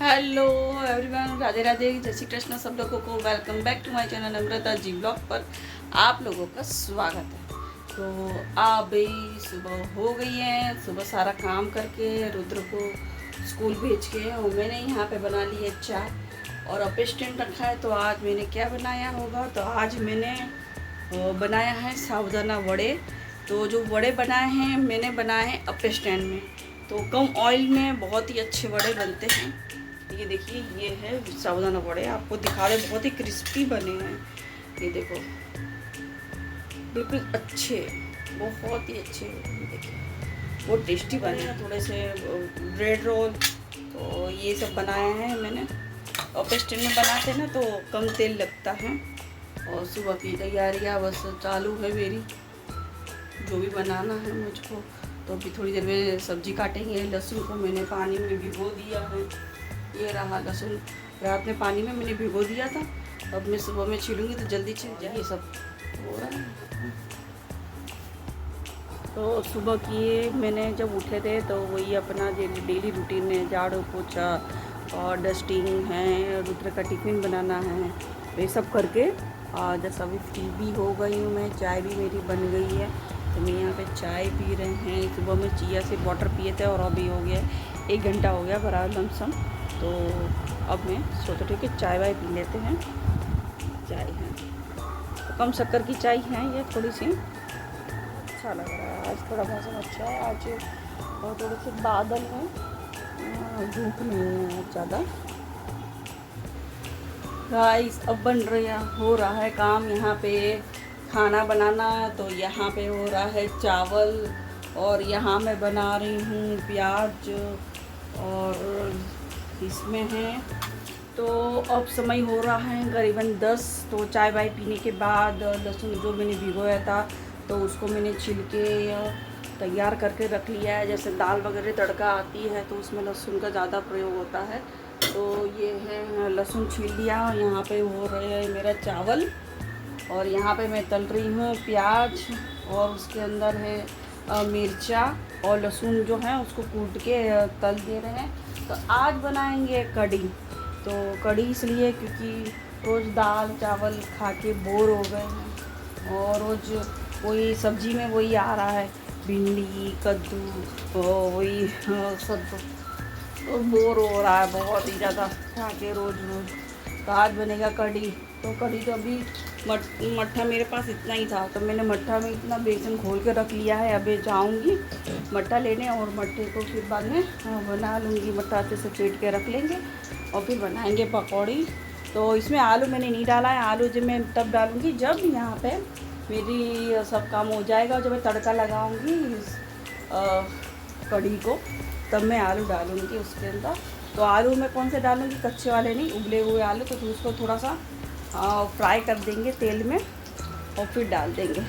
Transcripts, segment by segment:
Hello everyone, Radhe Radhe, जय श्री कृष्ण। सब लोगों को welcome back to my channel Namrata ji blog पर आप लोगों का स्वागत है। तो अभी सुबह हो गई है। सुबह सारा काम करके रुद्र को स्कूल भेज के और मैंने यहाँ पे बना ली है चाय और अपेस्टेंट रखा है। तो आज मैंने क्या बनाया होगा, तो आज मैंने बनाया है साबूदाना वड़े। तो जो वड़े बनाए हैं मैंने बनाए हैं अपेस्टेंट में, तो कम ऑयल में बहुत ही अच्छे वड़े बनते हैं। ये देखिए, ये है साबूदाना वड़े, आपको दिखा रहे, बहुत ही क्रिस्पी बने हैं। ये देखो, बिल्कुल अच्छे, बहुत ही अच्छे। ये देखिए, बहुत टेस्टी बने हैं। थोड़े से ब्रेड रोल, तो ये सब बनाए हैं मैंने। अपेस्टेंट में बनाते हैं ना तो कम तेल लगता है। और सुबह की तैयारियाँ बस चालू है मेरी, जो भी बनाना है मुझको। तो अभी थोड़ी देर में सब्जी काटेंगे। लहसुन को मैंने पानी में भिगो दिया है। ये रहा लहसुन, रात में पानी में मैंने भिगो दिया था। अब मैं सुबह में छीलूँगी तो जल्दी छिल जाए। ये सब हो रहा है। तो सुबह किए मैंने, जब उठे थे तो वही अपना डेली रूटीन है, झाड़ू पोछा और डस्टिंग है, रुद्र का टिफ़िन बनाना है, ये सब करके जैसे अभी फ्री भी हो गई हूँ मैं। चाय भी मेरी बन गई है, तो मैं यहाँ पे चाय पी रहे हैं। सुबह में चिया से वाटर पिए थे और अभी हो गया 1 घंटा हो गया बराबर लमसम। तो अब मैं सोचते थे कि चाय वाय पी लेते हैं। चाय है तो कम शक्कर की चाय है ये, थोड़ी सी अच्छा लग रहा है। आज थोड़ा मौसम अच्छा है आज, और थोड़े से बादल हैं, धूप नहीं है ज़्यादा। राइस अब बन रहा हो रहा है काम यहाँ पे, खाना बनाना। तो यहाँ पे हो रहा है चावल, और यहाँ मैं बना रही हूँ प्याज, और इसमें है। तो अब समय हो रहा है करीबन 10। तो चाय वाय पीने के बाद लहसुन जो मैंने भिगोया था तो उसको मैंने छिल के तैयार करके रख लिया है। जैसे दाल वगैरह तड़का आती है तो उसमें लहसुन का ज़्यादा प्रयोग होता है। तो ये है, लहसुन छील लिया। यहाँ पे हो रहे है मेरा चावल, और यहाँ पे मैं तल रही हूँ प्याज, और उसके अंदर है मिर्चा और लहसुन जो है उसको कूट के तल दे रहे हैं। तो आज बनाएंगे कढ़ी। तो कढ़ी इसलिए क्योंकि रोज़ दाल चावल खा के बोर हो गए हैं, और रोज़ वही सब्जी में वही आ रहा है, भिंडी कद्दू, वही सब, तो बोर हो रहा है बहुत ही ज़्यादा खा के रोज़ रोज़। तो आज बनेगा कढ़ी। तो कढ़ी तो अभी मट्ठा मेरे पास इतना ही था, तो मैंने मट्ठा में इतना बेसन घोल के रख लिया है। अभी जाऊंगी मट्ठा लेने, और मट्ठे को फिर बाद में बना लूँगी। मट्ठा अच्छे से फेंट के रख लेंगे और फिर बनाएंगे पकौड़ी। तो इसमें आलू मैंने नहीं डाला है, आलू जब मैं तब डालूँगी जब यहाँ पे मेरी सब काम हो जाएगा। जब मैं तड़का लगाऊँगी इस कढ़ी को, तब मैं आलू डालूँगी उसके अंदर। तो आलू मैं कौन से डालूँगी, कच्चे वाले नहीं, उबले हुए आलू। तो उसको थोड़ा सा फ्राई कर देंगे तेल में और फिर डाल देंगे।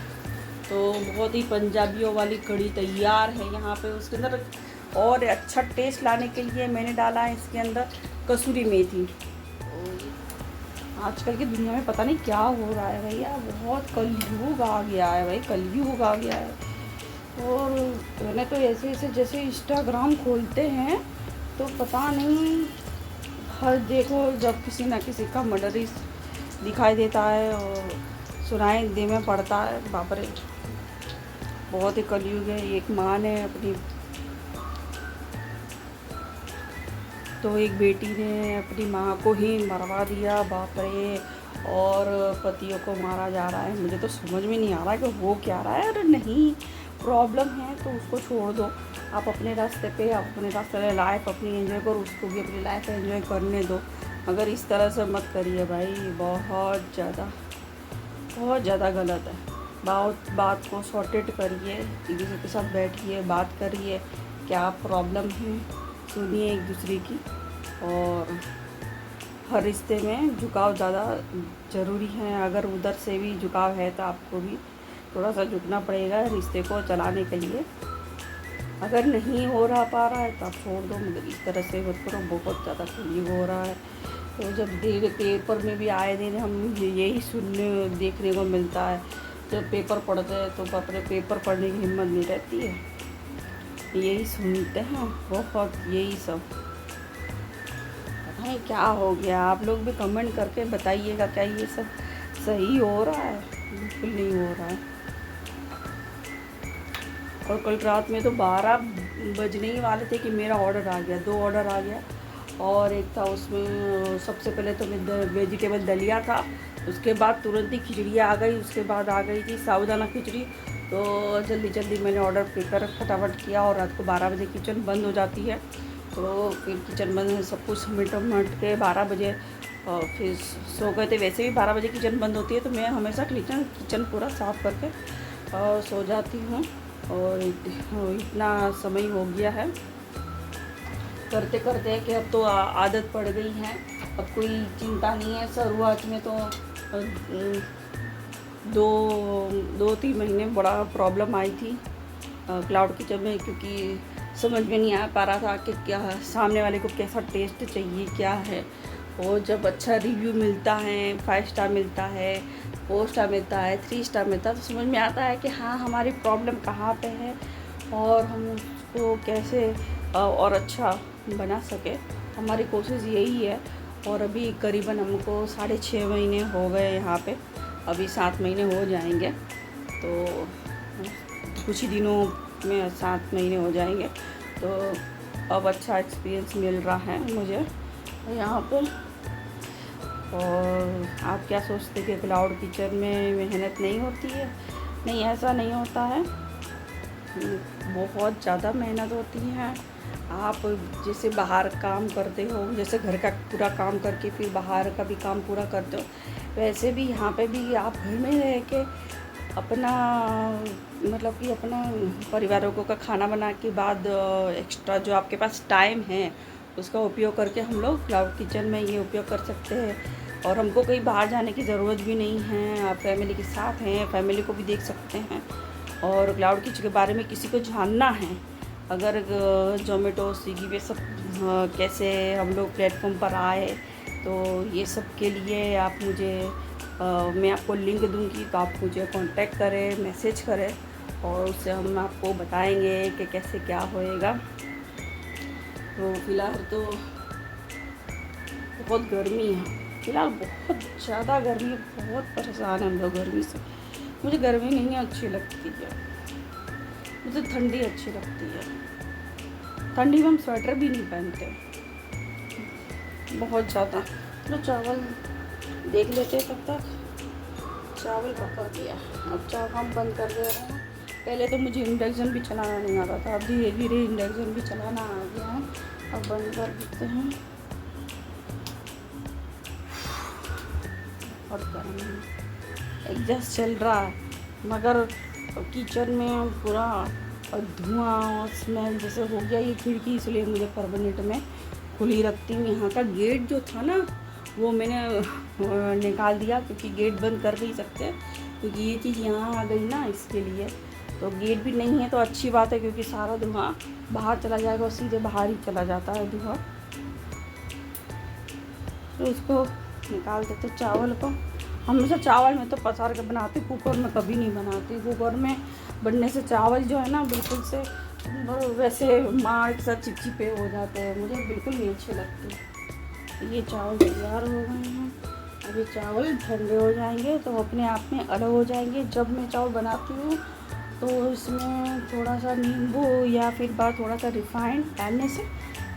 तो बहुत ही पंजाबियों वाली कढ़ी तैयार है यहाँ पे। उसके अंदर और अच्छा टेस्ट लाने के लिए मैंने डाला है इसके अंदर कसूरी मेथी। आजकल की दुनिया में पता नहीं क्या हो रहा है भैया, बहुत कलयुग आ गया है भाई, कलयुग आ गया है। और मैंने तो ऐसे ऐसे जैसे इंस्टाग्राम खोलते हैं तो पता नहीं, हर देखो जब किसी ना किसी का मर्डर ही दिखाई देता है और सुनाई दे में पड़ता है। बाप रे, बहुत ही कलयुग है। एक माँ ने अपनी, तो एक बेटी ने अपनी माँ को ही मरवा दिया, बाप रे। और पतियों को मारा जा रहा है। मुझे तो समझ में नहीं आ रहा कि वो क्या रहा है। अरे नहीं, प्रॉब्लम है तो उसको छोड़ दो, आप अपने रास्ते पे, आप अपने रास्ते पे लाइफ अपनी एंजॉय करो, उसको भी अपनी लाइफ एंजॉय करने दो। मगर इस तरह से मत करिए भाई, बहुत ज़्यादा गलत है। बात को सॉर्टेड करिए, एक दूसरे के साथ बैठिए, बात करिए, क्या प्रॉब्लम है, सुनिए एक दूसरे की। और हर रिश्ते में झुकाव ज़्यादा ज़रूरी है। अगर उधर से भी झुकाव है तो आपको भी थोड़ा सा झुकना पड़ेगा रिश्ते को चलाने के लिए। अगर नहीं हो रहा पा रहा है तो आप छोड़ दो, मगर इस तरह से मत करो, बहुत ज़्यादा कलयुग हो रहा है। तो जब पेपर में भी आए दिन हम यही सुनने देखने को मिलता है। जब पेपर पढ़ते हैं तो बाप रे, पेपर पढ़ने की हिम्मत नहीं रहती है, यही सुनते हैं बहुत, यही सब। है क्या हो गया, आप लोग भी कमेंट करके बताइएगा, क्या ये सब सही हो रहा है? बिल्कुल नहीं हो रहा है। और कल रात में तो 12 बजने ही वाले थे कि मेरा ऑर्डर आ गया, 2 ऑर्डर आ गया। और एक था उसमें सबसे पहले तो वेजिटेबल दलिया था, उसके बाद तुरंत ही खिचड़ी आ गई, उसके बाद आ गई थी साबूदाना खिचड़ी। तो जल्दी जल्दी मैंने ऑर्डर कर फटाफट किया, और रात को 12 बजे किचन बंद हो जाती है। तो फिर किचन बंद सब कुछ मिट के 12 बजे फिर सो गए थे। वैसे भी 12 बजे किचन बंद होती है, तो मैं हमेशा किचन पूरा साफ़ करके सो जाती हूँ। और इतना समय हो गया है करते करते कि अब तो आदत पड़ गई है, अब कोई चिंता नहीं है। शुरुआत में तो 2-3 महीने बड़ा प्रॉब्लम आई थी क्लाउड किचन में, क्योंकि समझ में नहीं आ पा रहा था कि क्या सामने वाले को कैसा टेस्ट चाहिए, क्या है। और जब अच्छा रिव्यू मिलता है, 5 स्टार मिलता है, 4 स्टार मिलता है, 3 स्टार मिलता है, तो समझ में आता है कि हाँ हमारी प्रॉब्लम कहाँ पे है और हम उसको कैसे और अच्छा बना सके। हमारी कोशिश यही है। और अभी करीबन हमको 6.5 महीने हो गए यहाँ पे, अभी 7 महीने हो जाएंगे, तो कुछ ही दिनों में 7 महीने हो जाएंगे। तो अब अच्छा एक्सपीरियंस मिल रहा है मुझे यहाँ पे। और आप क्या सोचते कि क्लाउड किचन में मेहनत नहीं होती है? नहीं, ऐसा नहीं होता है, बहुत ज़्यादा मेहनत होती है। आप जैसे बाहर काम करते हो, जैसे घर का पूरा काम करके फिर बाहर का भी काम पूरा करते हो, वैसे भी यहाँ पे भी आप घर में रह के अपना मतलब कि अपना परिवारों को का खाना बना के बाद एक्स्ट्रा जो आपके पास टाइम है उसका उपयोग करके हम लोग क्लाउड किचन में ये उपयोग कर सकते हैं। और हमको कहीं बाहर जाने की ज़रूरत भी नहीं है, आप फैमिली के साथ हैं, फैमिली को भी देख सकते हैं। और क्लाउड किचन के बारे में किसी को जानना है, अगर जोमेटो स्विगी पे सब कैसे हम लोग प्लेटफॉर्म पर आए, तो ये सब के लिए आप मुझे मैं आपको लिंक दूंगी, तो आप मुझे कांटेक्ट करें, मैसेज करें, और उससे हम आपको बताएंगे कि कैसे क्या होएगा। तो फ़िलहाल तो बहुत गर्मी है, फ़िलहाल बहुत ज़्यादा गर्मी, बहुत परेशान हैं हम लोग गर्मी से। मुझे गर्मी नहीं अच्छी लगती है, मुझे ठंडी अच्छी लगती है। ठंडी में हम स्वेटर भी नहीं पहनते बहुत ज़्यादा। तो चावल देख लेते हैं, तब तक चावल पका दिया, अब चावल हम बंद कर दे रहे हैं। पहले तो मुझे इंडक्शन भी चलाना नहीं आता था, अब धीरे धीरे इंडक्शन भी चलाना आ गया है। अब बंद कर देते हैं। और एग्जॉस्ट चल रहा है, मगर किचन में पूरा धुआं और स्मेल जैसे हो गया। ये खिड़की इसलिए मुझे परमानेंट में खुली रखती हूँ। यहाँ का गेट जो था ना, वो मैंने निकाल दिया, क्योंकि गेट बंद कर नहीं सकते, क्योंकि ये चीज़ यहाँ आ गई ना, इसके लिए। तो गेट भी नहीं है तो अच्छी बात है, क्योंकि सारा धुआं बाहर चला जाएगा और सीधे बाहर ही चला जाता है धुआं। तो उसको निकाल देते चावल को। हमेशा चावल में तो पसार के बनाती, कुकर में कभी नहीं बनाती। कुकर में बनने से चावल जो है ना बिल्कुल से वैसे मार के साथ चिपचिपे हो जाते हैं, मुझे बिल्कुल नहीं अच्छे लगते। ये चावल तैयार हो गए हैं, अभी चावल ठंडे हो जाएंगे तो अपने आप में अलग हो जाएंगे। जब मैं चावल बनाती हूँ तो इसमें थोड़ा सा नींबू या फिर बाद थोड़ा सा रिफाइंड डालने से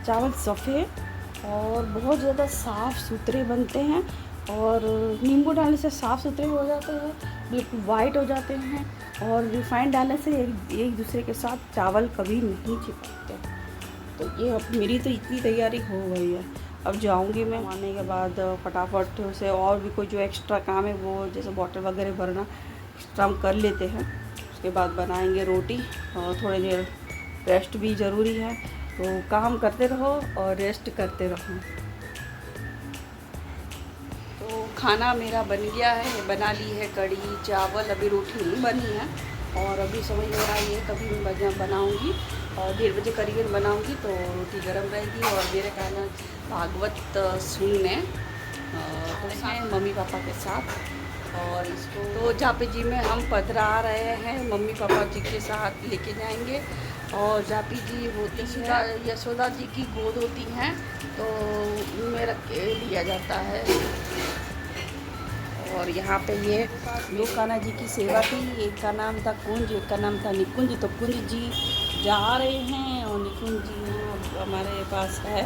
चावल सफ़ेद और बहुत ज़्यादा साफ़ सुथरे बनते हैं। और नींबू डालने से साफ़ सुथरे हो जाते हैं, बिल्कुल वाइट हो जाते हैं। और रिफाइंड डालने से एक दूसरे के साथ चावल कभी नहीं चिपकते। तो ये अब मेरी तो इतनी तैयारी हो गई है। अब जाऊंगी मैं, आने के बाद फटाफट से और भी कोई जो एक्स्ट्रा काम है वो जैसे बॉटल वगैरह भरना एक्स्ट्रा हम कर लेते हैं। उसके बाद बनाएंगे रोटी, और थोड़ी देर रेस्ट भी ज़रूरी है। तो काम करते रहो और रेस्ट करते रहो। तो खाना मेरा बन गया है, बना ली है कढ़ी चावल, अभी रोटी नहीं बनी है। और अभी समझ में आ रही है कभी मैं बनाऊँगी, और 1:30 बजे करीबन बनाऊँगी तो रोटी गर्म रहेगी। और मेरे खाना भागवत सुनने हैं मम्मी पापा के साथ। और इसको तो जापे जी में हम पधरा रहे हैं, मम्मी पापा जी के साथ लेके जाएंगे। और जापी जी होती है, यशोदा जी की गोद होती हैं, तो उनमें रख के लिया जाता है। और यहाँ पे ये दो कान्हा जी की सेवा थी, एक का नाम था कुंज, एक का नाम था निकुंज। तो कुंज जी जा रहे हैं और निकुंज जी यहाँ हमारे पास है।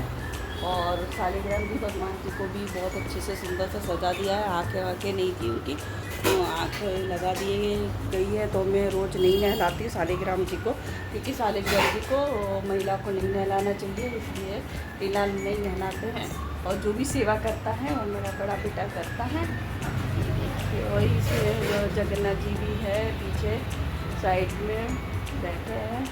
और शालिग्राम जी भगवान जी को भी बहुत अच्छे से सुंदर से सजा दिया है। आँखें वाँखें नहीं थी उनकी, तो आँखें लगा दिए गई है। तो मैं रोज़ नहीं नहलाती शालिग्राम जी को, क्योंकि शालिग्राम जी को महिला को नहीं नहलाना चाहिए, इसलिए फिलहाल नहीं नहलाते हैं। और जो भी सेवा करता है वो मेरा बड़ा बेटा करता है। और इसमें जगन्नाथ जी भी है पीछे साइड में बैठे हैं।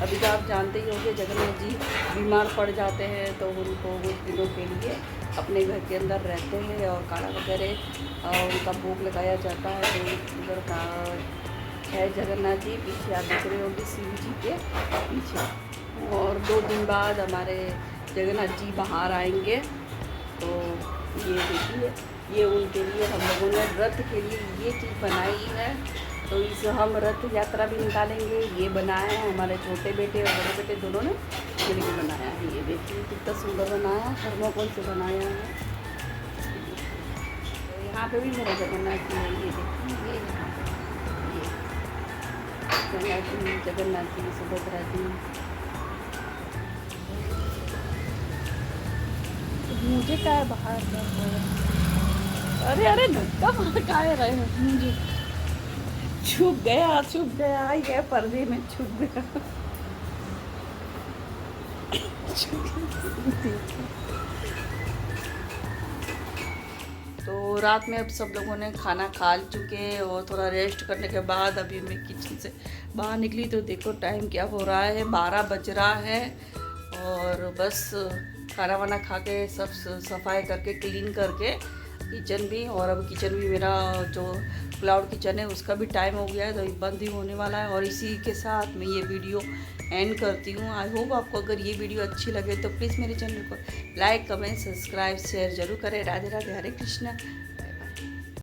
अभी तो आप जानते ही होंगे जगन्नाथ जी बीमार पड़ जाते हैं, तो उनको कुछ दिनों के लिए अपने घर के अंदर रहते हैं और काढ़ा वगैरह उनका भोग लगाया जाता है। तो उधर का है जगन्नाथ जी, पीछे आप देख रहे होंगे शिव जी के पीछे। और 2 दिन बाद हमारे जगन्नाथ जी बाहर आएंगे। तो ये देखिए, ये उनके लिए हम लोगों ने रथ के लिए ये चीज़ बनाई है। तो इस हम रथ यात्रा भी निकालेंगे। ये बनाया है हमारे छोटे बेटे और बड़े बेटे दोनों ने मिलकर बनाया है। ये देखिए कितना सुंदर बनाया है, थर्मोकोल से बनाया है। तो यहाँ पे भी मेरे जगन्नाथ जी है, ये देखिए, ये जगन्नाथ जी, सुभद्रा जी। मुझे क्या है बाहर कर रहे हैं? अरे अरे धक्का मार काहे रहे हो? मुझे छुप गया, आई गया पर्दे में, छुप गया। तो रात में अब सब लोगों ने खाना खा चुके और थोड़ा रेस्ट करने के बाद अभी मैं किचन से बाहर निकली, तो देखो टाइम क्या हो रहा है, 12 बज रहा है। और बस खाना वाना खा के सब सफाई करके क्लीन करके किचन भी, और अब किचन भी मेरा जो क्लाउड किचन है उसका भी टाइम हो गया है, तो बंद ही होने वाला है। और इसी के साथ मैं ये वीडियो एंड करती हूँ। आई होप आपको अगर ये वीडियो अच्छी लगे तो प्लीज़ मेरे चैनल को लाइक, कमेंट, सब्सक्राइब, शेयर जरूर करें। राधे राधे, हरे कृष्णा।